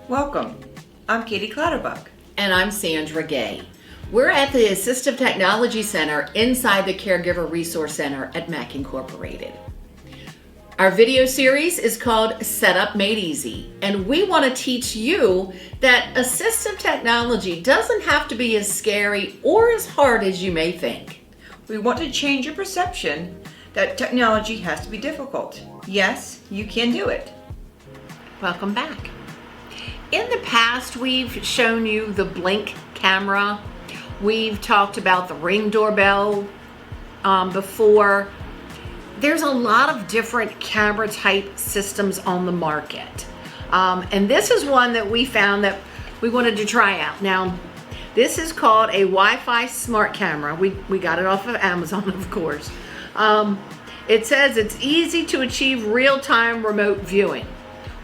Welcome. I'm Katie Clatterbuck. And I'm Sandra Gay. We're at the Assistive Technology Center inside the Caregiver Resource Center at Mac Incorporated. Our video series is called Setup Made Easy, and we want to teach you that assistive technology doesn't have to be as scary or as hard as you may think. We want to change your perception that technology has to be difficult. Yes, you can do it. Welcome back. In the past, we've shown you the Blink camera. We've talked about the Ring doorbell before. There's a lot of different camera type systems on the market. And this is one that we found that we wanted to try out. Now, this is called a Wi-Fi smart camera. We got it off of Amazon, of course. It says it's easy to achieve real-time remote viewing.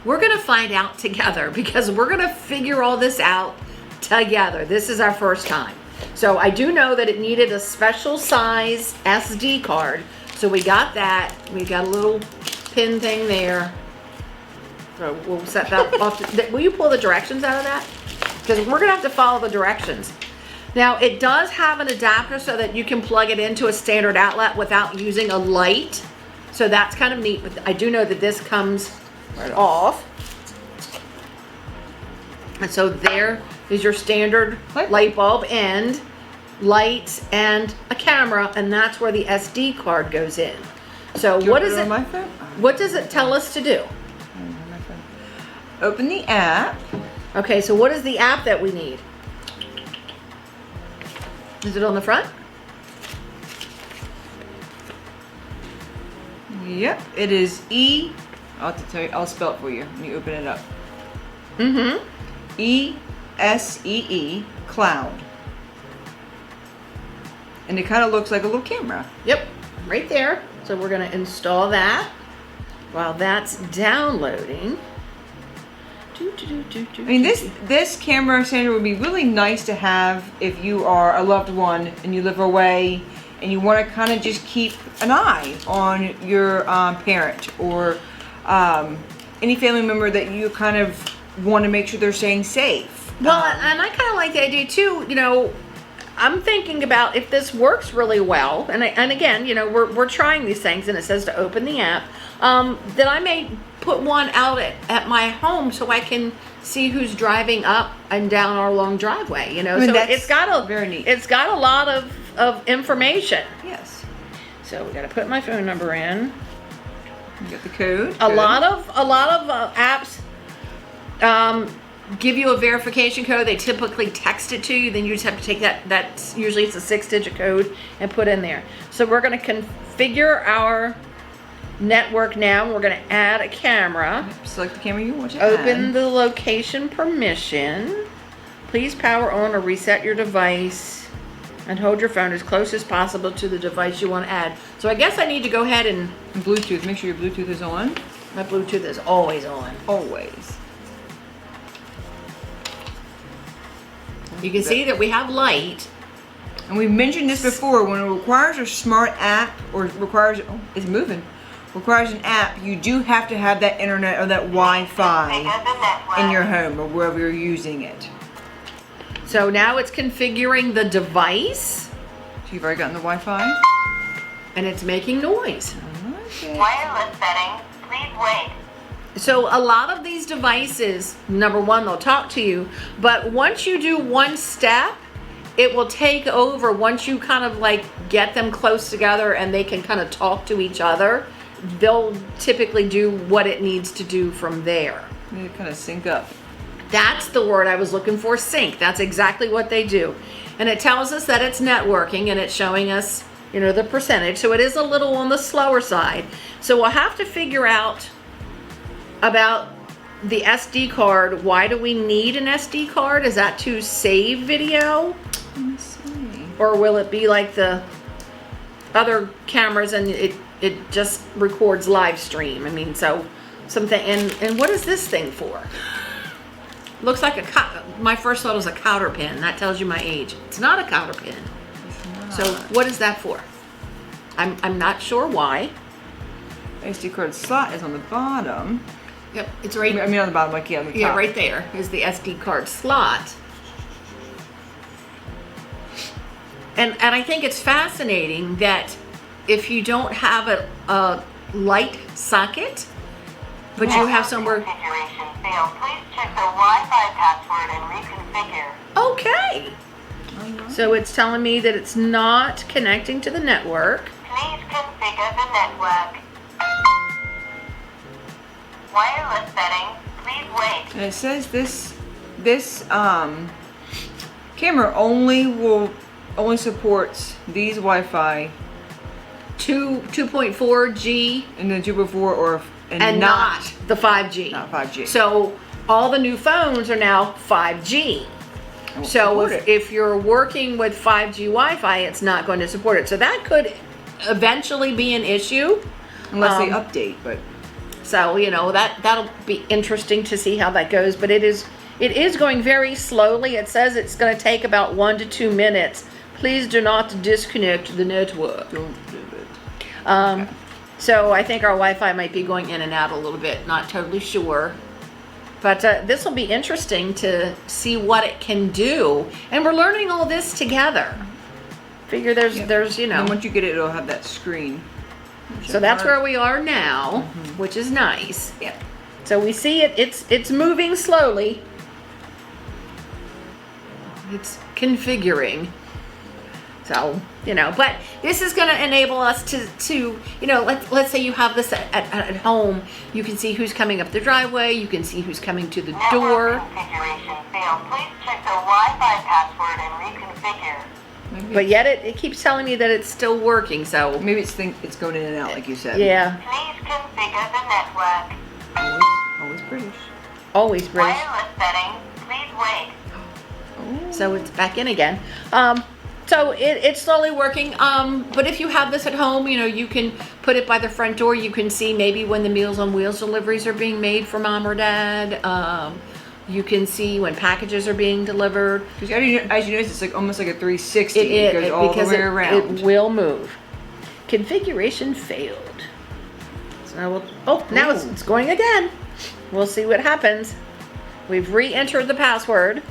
We're gonna find out together because we're gonna figure all this out together. This is our first time. So I do know that it needed a special size SD card. So we got that. We got a little pin thing there. So we'll set that off. Will you pull the directions out of that? Because we're gonna have to follow the directions. Now it does have an adapter so that you can plug it into a standard outlet without using a light. So that's kind of neat. But I do know that this comes right off. And so there is your standard light bulb and lights and a camera, and that's where the SD card goes in. So what is it? What does it tell us to do? Open the app. Okay, so what is the app that we need? Is it on the front? Yep, it is I'll have to tell you, I'll spell it for you. Let me open it up. ESEE Cloud. And it kind of looks like a little camera. Yep, right there. So we're gonna install that while that's downloading. I mean, this camera, Sandra, would be really nice to have if you are a loved one and you live away and you want to kind of just keep an eye on your parent or any family member that you kind of want to make sure they're staying safe. Well, and I kind of like the idea too. You know, I'm thinking about if this works really well, and again, you know, we're trying these things, and it says to open the app. That I may put one out at my home so I can see who's driving up and down our long driveway. You know, so it's got very neat. It's got a lot of information. Yes. So we got to put my phone number in. You got the code. A lot of apps give you a verification code. They typically text it to you. Then you just have to take that's usually it's a 6-digit code and put in there. So we're going to configure our network now. We're going to add a camera. Select the camera you want to Open add. the location permission. Please power on or reset your device and hold your phone as close as possible to the device you want to add. So I guess I need to go ahead and Bluetooth. Make sure your Bluetooth is on. my Bluetooth is always on. Always. You can see that we have light. And we mentioned this before, when it requires a smart app or requires an app, you do have to have that internet or that Wi-Fi in your home or wherever you're using it. So now it's configuring the device. So you've already gotten the Wi-Fi? And it's making noise. Okay. Wireless setting, please wait. So a lot of these devices, number one, they'll talk to you, but once you do one step, it will take over. Once you kind of like get them close together and they can kind of talk to each other, they'll typically do what it needs to do from there. They kind of sync up. That's the word I was looking for, sync. That's exactly what they do. And it tells us that it's networking and it's showing us, you know, the percentage. So it is a little on the slower side. So we'll have to figure out about the SD card. Why do we need an SD card? Is that to save video? Let me see. Or will it be like the other cameras and it just records live stream? I mean, so something, and what is this thing for? Looks like my first thought was a cotter pin. That tells you my age. It's not a cotter pin. So what is that for? I'm not sure why. SD card slot is on the bottom. Yep, it's right. I mean on the bottom, like on the top. Yeah, right there is the SD card slot. And I think it's fascinating that if you don't have a light socket, but you have somewhere. Configuration failed. Please check the Wi-Fi password and reconfigure. Okay. So it's telling me that it's not connecting to the network. Please configure the network. Wireless settings. Please wait. And it says this camera only supports these Wi-Fi 2.4G and then 2.4 or and not the 5G. Not 5G. So all the new phones are now 5G. So if you're working with 5G Wi-Fi, it's not going to support it. So that could eventually be an issue. Unless they update, but so that'll be interesting to see how that goes. But it is going very slowly. It says it's going to take about 1 to 2 minutes. Please do not disconnect the network. don't do it. So I think our Wi-Fi might be going in and out a little bit. Not totally sure. But this will be interesting to see what it can do. And we're learning all this together. Figure there's And once you get it, it'll have that screen. So that's where we are now, which is nice. Yep. So we see it's moving slowly. It's configuring. So, but this is going to enable us to let's say you have this at home. You can see who's coming up the driveway. You can see who's coming to the door. Network configuration failed. Please check the Wi-Fi password and reconfigure. But yet it keeps telling me that it's still working. So Maybe it's going in and out, like you said. yeah, Please configure the network. Always British. always British. Wireless settings. Please wait. So it's back in again. So it's slowly working. But if you have this at home, you can put it by the front door. You can see maybe when the Meals on Wheels deliveries are being made for mom or dad. You can see when packages are being delivered. Because as you notice, it's like almost like a 360. It goes all the way It around. will move. Configuration failed. So now it's going again. We'll see what happens. We've re-entered the password.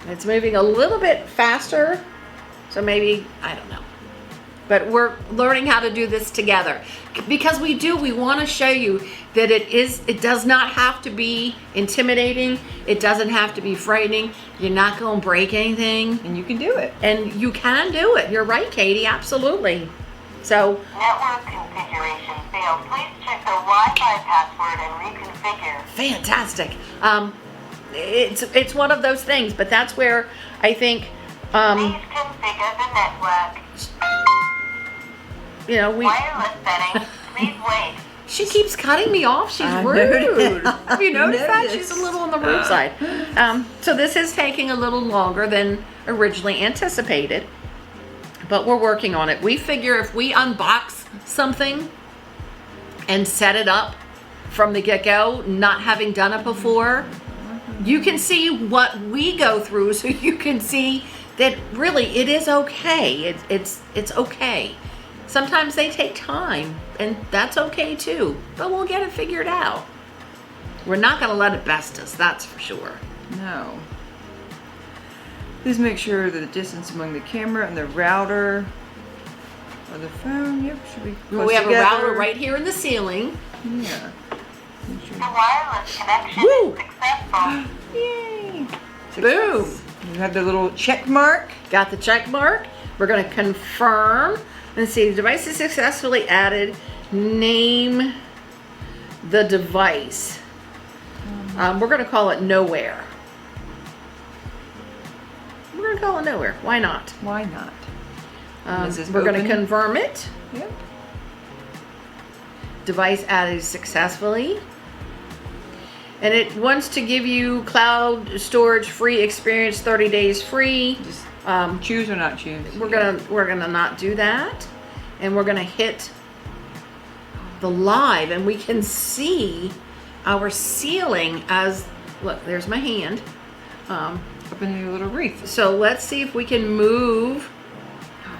It's moving a little bit faster, so maybe, I don't know. But we're learning how to do this together. Because we want to show you that it does not have to be intimidating. It doesn't have to be frightening. You're not going to break anything. And you can do it. And you can do it. You're right, Katie, absolutely. So, Network configuration failed. Please check the Wi-Fi password and reconfigure. fantastic. It's one of those things, but that's where I think, Please configure the network. Wireless settings. Please wait. She keeps cutting me off. She's I rude. noticed. Have you noticed that? Noticed. She's a little on the rude side. So this is taking a little longer than originally anticipated, but we're working on it. We figure if we unbox something and set it up from the get-go, not having done it before, you can see what we go through, so you can see that really it is okay. It's okay. Sometimes they take time, and that's okay too, but we'll get it figured out. We're not going to let it best us, that's for sure. No. Please make sure that the distance among the camera and the router or the phone, yep, should be close We have together. a router right here in the ceiling. Yeah. Make The sure. wireless connection Woo! is successful. Yay. Boom. Success. You have the little check mark. Got the check mark. We're going to confirm. Let's see, the device is successfully added. Name the device. We're going to call it Nowhere. We're going to call it Nowhere. Why not? Why not? This is We're going to open. confirm it. Yep. Device added successfully. And it wants to give you cloud storage free experience, 30 days free. Just choose or not choose. We're gonna not do that, and we're gonna hit the live, and we can see our ceiling as look, there's my hand. Up in your little wreath. So let's see if we can move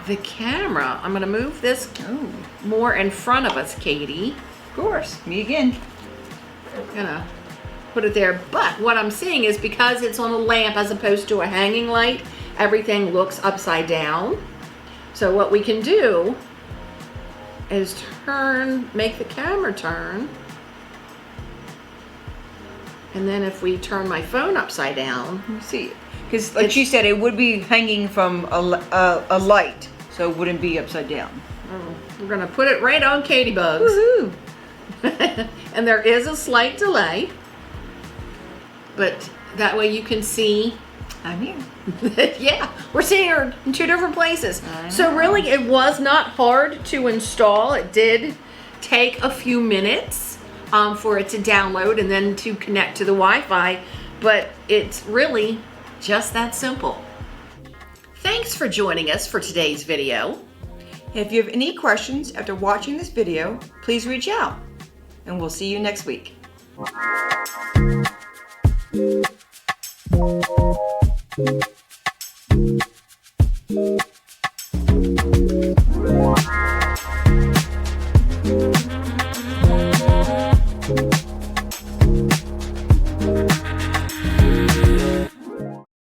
the camera. I'm gonna move this Oh, more in front of us, Katie. of course. Me again. I'm gonna put it there. But what I'm seeing is because it's on a lamp as opposed to a hanging light, everything looks upside down. So what we can do is make the camera turn. And then if we turn my phone upside down, Let me see it. Because like she said, it would be hanging from a light, so it wouldn't be upside down. we're gonna put it right on Katie Bugs. Woohoo! And there is a slight delay, but that way you can see. I'm here. Yeah, we're seeing her in two different places. I So know. really it was not hard to install. It did take a few minutes for it to download and then to connect to the Wi-Fi, but it's really just that simple. Thanks for joining us for today's video. If you have any questions after watching this video, please reach out, and we'll see you next week. Thank you.